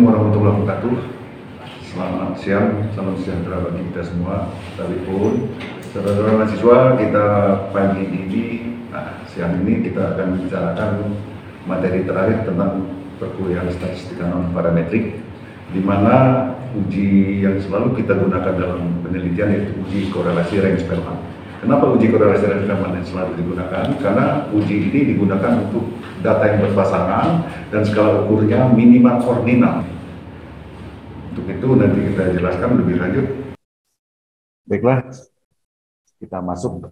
Assalamualaikum warahmatullahi wabarakatuh. Selamat siang, salam sejahtera bagi kita semua. Sekalipun saudara-saudara mahasiswa, kita pagi ini, siang ini kita akan membicarakan materi terakhir tentang perkuliahan statistika non parametrik, di mana uji yang selalu kita gunakan dalam penelitian yaitu uji korelasi Reng-Sperman. Kenapa uji korelasi Reng-Sperman yang selalu digunakan? Karena uji ini digunakan untuk data yang berpasangan dan skala ukurnya minimal ordinal. Untuk itu nanti kita jelaskan lebih lanjut. Baiklah, kita masuk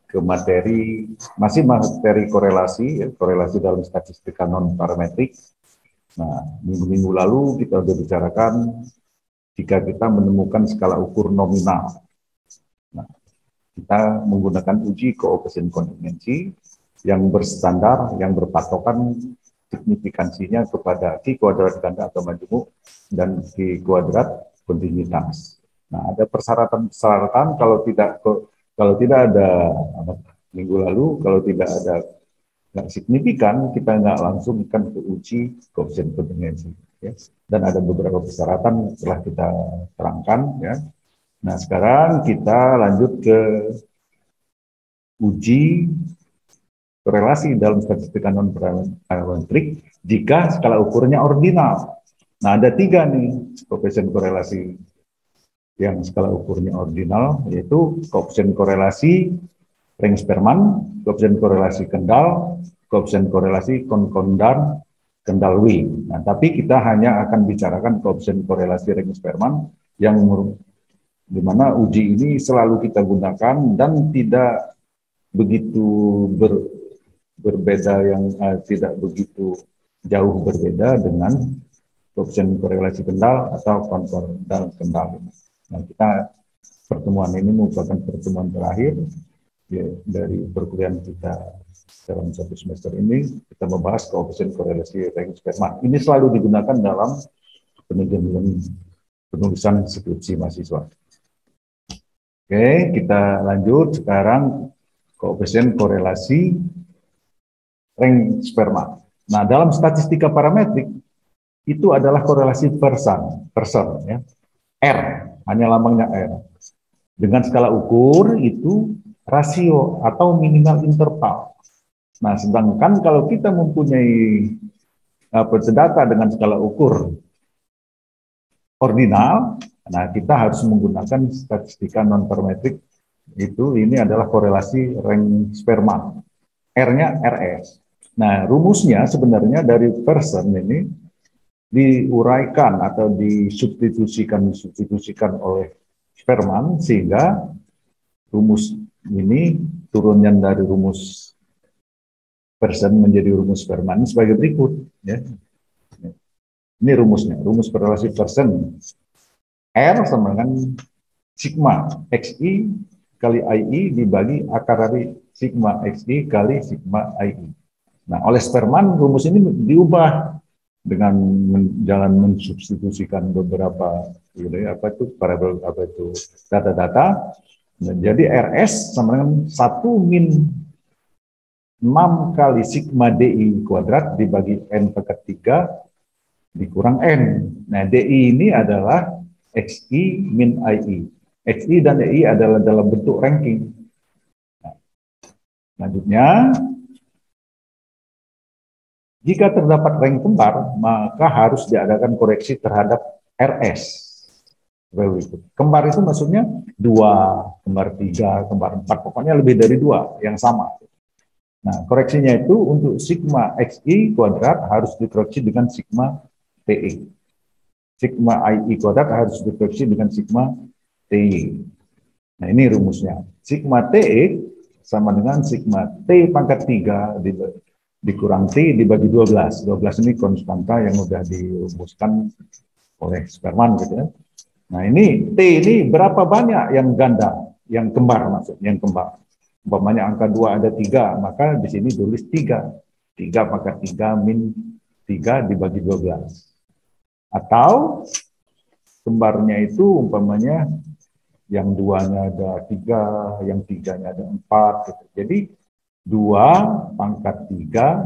ke materi, masih materi korelasi, korelasi dalam statistika non parametrik. Nah, minggu-minggu lalu kita sudah bicarakan jika kita menemukan skala ukur nominal. Nah, kita menggunakan uji koefisien kontingensi yang berstandar, yang berpatokan signifikansinya kepada Q kuadrat ganda atau majemuk dan Q kuadrat kontinuitas. Nah, ada persyaratan kalau tidak ada minggu lalu, kalau tidak ada nggak signifikan, kita nggak langsung kan ke uji koefisien kontingensi. Ya. Dan ada beberapa persyaratan setelah kita terangkan. Ya. Nah, sekarang kita lanjut ke uji korelasi dalam statistika non parametrik jika skala ukurnya ordinal. Nah, ada 3 nih koefisien korelasi yang skala ukurnya ordinal, yaitu koefisien korelasi Reng-Sperman, koefisien korelasi Kendall, koefisien korelasi Konkondan Kendall-Wee. Nah, tapi kita hanya akan bicarakan koefisien korelasi Reng-Sperman yang di mana uji ini selalu kita gunakan dan tidak begitu berbeda, yang tidak begitu jauh berbeda dengan koefisien korelasi Kendall atau Konkondan Kendall. Nah, pertemuan ini merupakan pertemuan terakhir ya, dari perkuliahan kita dalam 1 semester ini. Kita membahas koefisien korelasi Reng-Sperman. Ini selalu digunakan dalam penulisan skripsi mahasiswa. Oke, kita lanjut sekarang koefisien korelasi Reng-Sperman. Nah, dalam statistika parametrik itu adalah korelasi person ya. R, hanya lambangnya R. Dengan skala ukur itu rasio atau minimal interval. Nah, sedangkan kalau kita mempunyai data dengan skala ukur ordinal, nah kita harus menggunakan statistika non parametrik. Ini adalah korelasi Reng-Sperman. R-nya RS. Nah, rumusnya sebenarnya dari person ini diuraikan atau disubstitusikan oleh Sperman, sehingga rumus ini turunnya dari rumus person menjadi rumus Sperman sebagai berikut. Ya. Ini rumusnya, rumus korelasi person. R sama dengan sigma XI kali II dibagi akar dari sigma XI kali sigma II. Nah, oleh Sperman rumus ini diubah dengan jangan mensubstitusikan beberapa variabel data-data. Nah, jadi RS sama dengan 1 min 6 kali sigma DI kuadrat dibagi N pangkat 3 dikurang N. Nah, DI ini adalah XI min II. XI dan DI adalah dalam bentuk ranking. Nah, selanjutnya, jika terdapat rank kembar, maka harus diadakan koreksi terhadap RS. Kembar itu maksudnya 2, kembar 3, kembar 4, pokoknya lebih dari 2 yang sama. Nah, koreksinya itu untuk sigma XI kuadrat harus dikoreksi dengan sigma TE. Sigma II kuadrat harus dikoreksi dengan sigma TI. Nah, ini rumusnya. Sigma TE sama dengan sigma T pangkat 3 dikurang T dibagi 12. 12 ini konstanta yang sudah dirumuskan oleh Sperman gitu ya. Nah, ini T ini berapa banyak yang ganda, yang kembar maksudnya, yang kembar. Umpamanya angka 2 ada 3, maka di sini tulis 3. 3 pangkat 3 min 3 dibagi 12. Atau kembarnya itu umpamanya yang 2-nya ada 3, yang 3-nya ada 4 gitu. Jadi 2 pangkat 3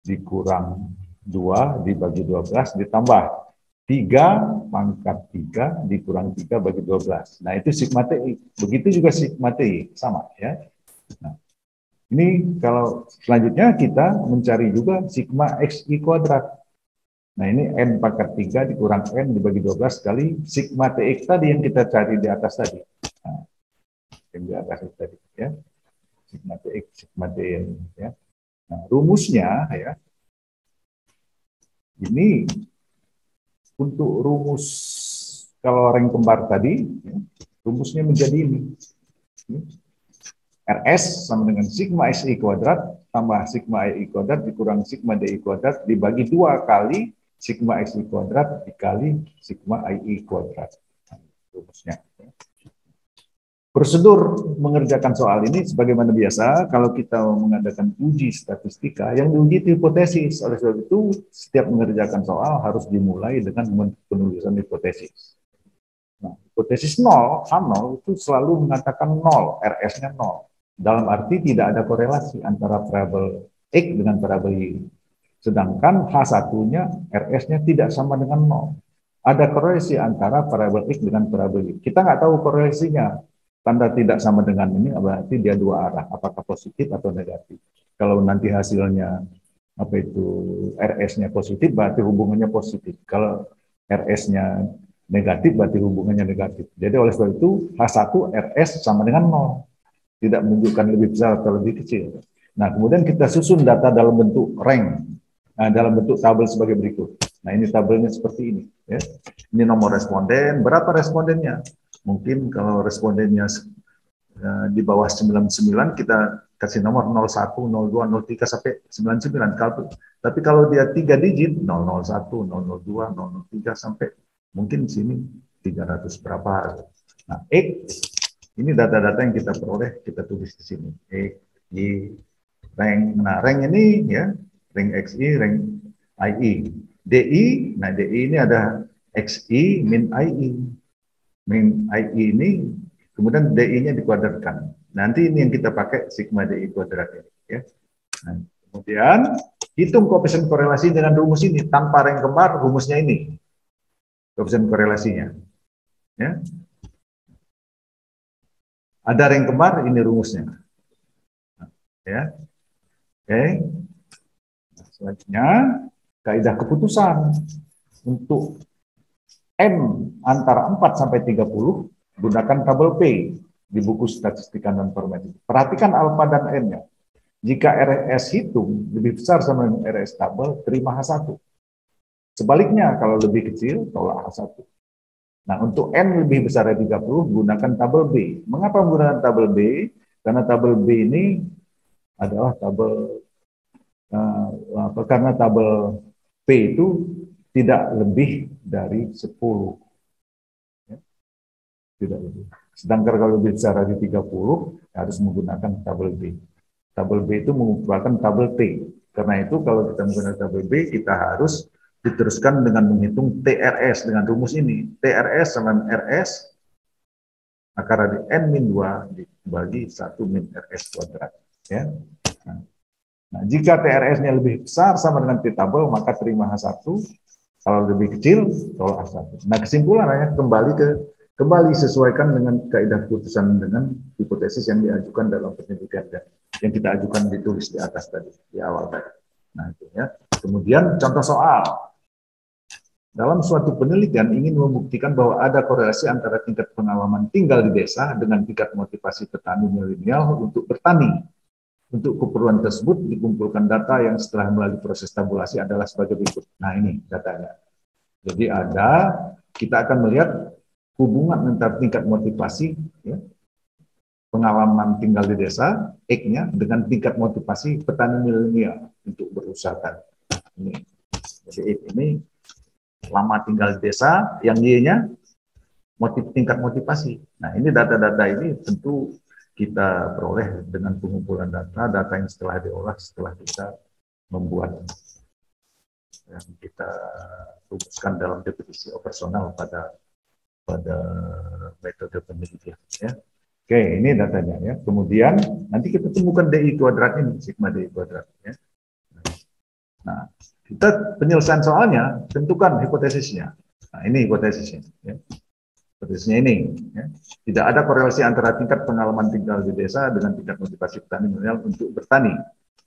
dikurang 2 dibagi 12 ditambah 3 pangkat 3 dikurang 3 bagi 12. Nah, itu sigma TI. Begitu juga sigma TI, sama ya. Nah, ini kalau selanjutnya kita mencari juga sigma XI kuadrat. Nah, ini N pangkat 3 dikurang N dibagi 12 kali sigma TX tadi yang kita cari di atas tadi. Nah, yang di atas tadi ya. Sigma TX, sigma TN ya. Nah, rumusnya ya. Ini untuk rumus kalau ring kembar tadi, ya, rumusnya menjadi ini. RS sama dengan sigma SI kuadrat tambah sigma I kuadrat dikurang sigma DI kuadrat dibagi 2 kali sigma SI kuadrat dikali sigma II kuadrat. Nah, rumusnya. Prosedur mengerjakan soal ini sebagaimana biasa, kalau kita mengadakan uji statistika, yang diuji itu hipotesis. Oleh sebab itu, setiap mengerjakan soal harus dimulai dengan penulisan hipotesis. Nah, hipotesis 0, H0 itu selalu mengatakan 0, RS-nya 0. Dalam arti tidak ada korelasi antara variabel X dengan variabel Y. Sedangkan H1-nya, RS-nya tidak sama dengan 0. Ada korelasi antara variabel X dengan variabel Y. Kita nggak tahu korelasinya. Tanda tidak sama dengan ini berarti dia dua arah, apakah positif atau negatif. Kalau nanti hasilnya apa itu RS-nya positif, berarti hubungannya positif. Kalau RS-nya negatif, berarti hubungannya negatif. Jadi oleh sebab itu H1 RS sama dengan 0. Tidak menunjukkan lebih besar atau lebih kecil. Nah, kemudian kita susun data dalam bentuk rank, dalam bentuk tabel sebagai berikut. Nah, ini tabelnya seperti ini. Ya. Ini nomor responden, berapa respondennya? Mungkin kalau respondennya di bawah 99 kita kasih nomor 01, 02, 03 sampai 99. Tapi kalau dia 3 digit 001, 002, 003 sampai mungkin di sini 300 berapa. Nah, X ini data-data yang kita peroleh, kita tulis di sini. X, Y, rank. Nah, rank ini ya, rank XI, rank II. DI, nah DI ini ada XI min II. Min II ini kemudian DI-nya dikuadratkan. Nanti ini yang kita pakai sigma DI kuadrat ini. Ya. Nah, kemudian hitung koefisien korelasi dengan rumus ini. Tanpa ring kembar, rumusnya ini. Koefisien korelasinya. Ya. Ada ring kembar, ini rumusnya. Ya. Oke. Selanjutnya, kaidah keputusan. Untuk N antara 4 sampai 30, gunakan tabel P di buku statistika non formatif. Perhatikan alfa dan N-nya. Jika RS hitung lebih besar sama dengan RS tabel, terima H1. Sebaliknya, kalau lebih kecil, tolak H1. Nah, untuk N lebih besar dari 30, gunakan tabel B. Mengapa menggunakan tabel B? Karena tabel B ini adalah tabel, karena tabel P itu tidak lebih dari 10. Ya, tidak lebih. Sedangkan kalau lebih besar dari 30, harus menggunakan tabel B. Tabel B itu merupakan tabel T. Karena itu kalau kita menggunakan tabel B, kita harus diteruskan dengan menghitung TRS dengan rumus ini. TRS sama RS akar dari N-2 dibagi 1 min RS kuadrat. Ya. Nah, jika TRS-nya lebih besar sama dengan T tabel, maka terima H1. Kalau lebih kecil, tolak H1. Nah, kesimpulannya kembali sesuaikan dengan kaidah keputusan dengan hipotesis yang diajukan dalam penelitian yang kita ajukan ditulis di atas tadi, di awal tadi. Nah, itu ya. Kemudian contoh soal. Dalam suatu penelitian ingin membuktikan bahwa ada korelasi antara tingkat pengalaman tinggal di desa dengan tingkat motivasi petani milenial untuk bertani. Untuk keperluan tersebut dikumpulkan data yang setelah melalui proses tabulasi adalah sebagai berikut. Nah, ini datanya. Jadi kita akan melihat hubungan antara tingkat motivasi, ya, pengalaman tinggal di desa, X-nya, dengan tingkat motivasi petani milenial untuk berusaha. Ini. Jadi X ini lama tinggal di desa, yang Y-nya tingkat motivasi. Nah, ini data-data ini tentu kita peroleh dengan pengumpulan data yang setelah diolah, setelah kita membuat yang kita rumuskan dalam definisi operasional pada metode penelitian. Ya. Oke, ini datanya ya. Kemudian nanti kita temukan DI kuadrat ini, sigma DI kuadrat. Ya. Nah, Kita penyelesaian soalnya, tentukan hipotesisnya. Nah, ini hipotesisnya. Ya. Hipotesisnya ini. Ya. Tidak ada korelasi antara tingkat pengalaman tinggal di desa dengan tingkat motivasi petani milenial untuk bertani.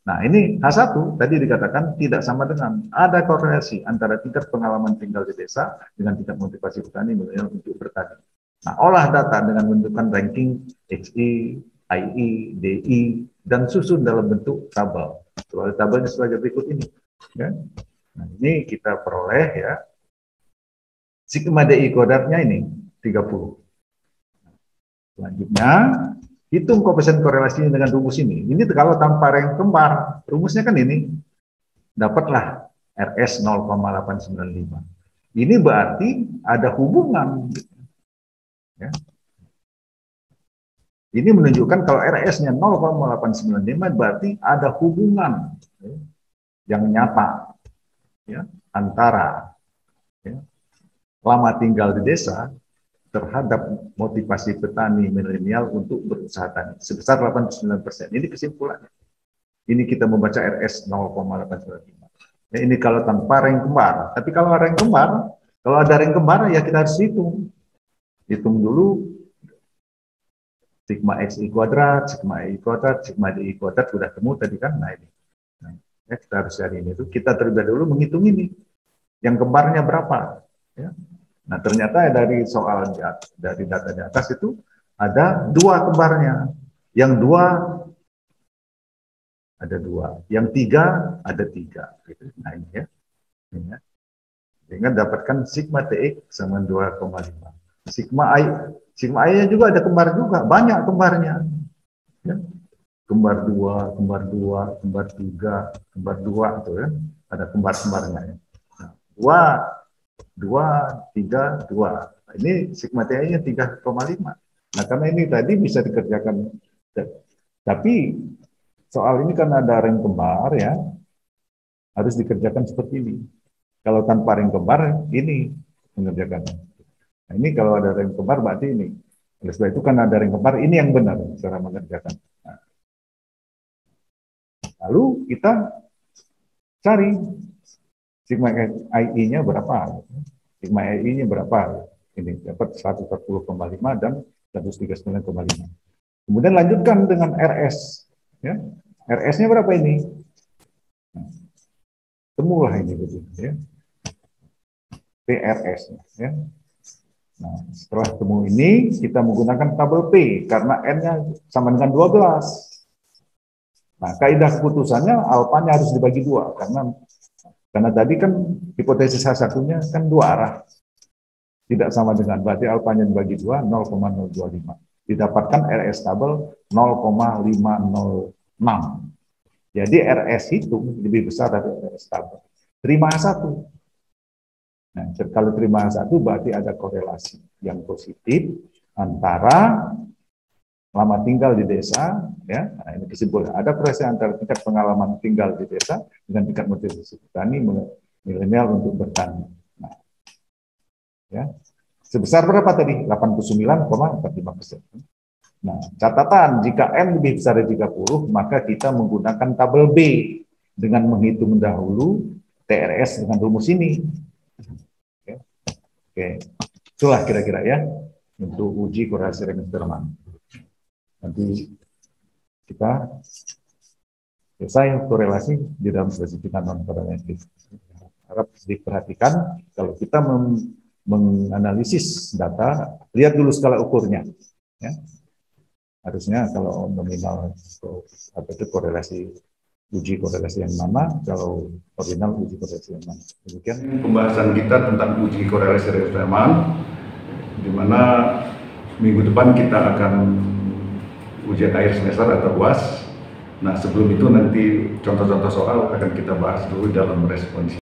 Nah, ini H1 tadi dikatakan tidak sama dengan ada korelasi antara tingkat pengalaman tinggal di desa dengan tingkat motivasi petani milenial untuk bertani. Nah, olah data dengan menentukan ranking XI, IE, DI, dan susun dalam bentuk tabel. Tabelnya sebagai berikut ini. Ya. Nah, ini kita peroleh ya. Sigma DI kodratnya ini 30. Selanjutnya, hitung koefisien korelasinya dengan rumus ini. Ini kalau tanpa rank kembar, rumusnya kan ini. Dapatlah RS 0,895. Ini berarti ada hubungan. Ya. Ini menunjukkan kalau RS-nya 0,895 berarti ada hubungan ya, yang nyata ya, antara ya, lama tinggal di desa terhadap motivasi petani milenial untuk berusaha tani sebesar 89%. Ini kesimpulannya. Ini kita membaca RS 0,895. Ya, ini kalau tanpa rank kembar. Tapi kalau rank kembar, kalau ada rank kembar ya kita harus hitung. Hitung dulu sigma XI kuadrat, sigma I kuadrat, sigma DI kuadrat sudah temu tadi kan. Nah ini. Nah, ya, kita harus cari ini. Kita terlebih dahulu menghitung ini. Yang kembarnya berapa? Ya. Nah, ternyata dari soal dari data di atas itu ada 2 kembarnya. Yang 2 ada 2, yang 3 ada 3. Gitu. Nah, ini ya. Ini ya. Sehingga dapatkan sigma TX sama 2,5. Sigma I-nya juga ada kembar juga, banyak kembarnya. Ya. Kembar 2, kembar 2, kembar 3, kembar 2 itu ya. Ada kembar-kembarnya ya. Nah, 2, 3, 2. Nah, ini sigma TI-nya 3,5. Nah, karena ini tadi bisa dikerjakan. Tapi soal ini karena ada ring kembar ya, harus dikerjakan seperti ini. Kalau tanpa ring kembar, ini mengerjakan. Nah, ini kalau ada ring kembar berarti ini. Oleh sebab itu karena ada ring kembar, ini yang benar cara mengerjakan. Nah, lalu kita cari sigma I-nya berapa? Sigma I-nya berapa? Ini dapat 140,5 dan 139,5. Kemudian lanjutkan dengan RS. Ya. RS-nya berapa ini? Nah, temulah ini betul ya. PRS-nya ya. Nah, setelah temu ini kita menggunakan tabel P karena N-nya sama dengan 12. Nah, kaidah keputusannya alfanya harus dibagi 2 karena tadi kan hipotesis H1-nya kan 2 arah. Tidak sama dengan berarti alfanya dibagi 2 0,025. Didapatkan RS tabel 0,506. Jadi RS itu lebih besar dari RS tabel. Terima H1. Nah, kalau terima H1 berarti ada korelasi yang positif antara lama tinggal di desa, ya. Nah, ini kesimpulan. Ada korelasi antara tingkat pengalaman tinggal di desa dengan tingkat motivasi petani milenial untuk bertani. Nah, ya. Sebesar berapa tadi? 89,45%. Nah, catatan jika N lebih besar dari 30, maka kita menggunakan tabel B dengan menghitung dahulu TRS dengan rumus ini. Oke, itulah kira-kira ya untuk uji korelasi Riemann-Stieltmann. Nanti kita selesai korelasi di dalam spesifika non-korelatif. Harap diperhatikan kalau kita menganalisis data, lihat dulu skala ukurnya. Ya. Harusnya kalau nominal apa itu korelasi, uji korelasi yang mana, kalau ordinal uji korelasi yang mana. Demikian pembahasan kita tentang uji korelasi Riemann, di mana minggu depan kita akan ujian akhir semester atau UAS. Nah, sebelum itu nanti contoh-contoh soal akan kita bahas dulu dalam responsi.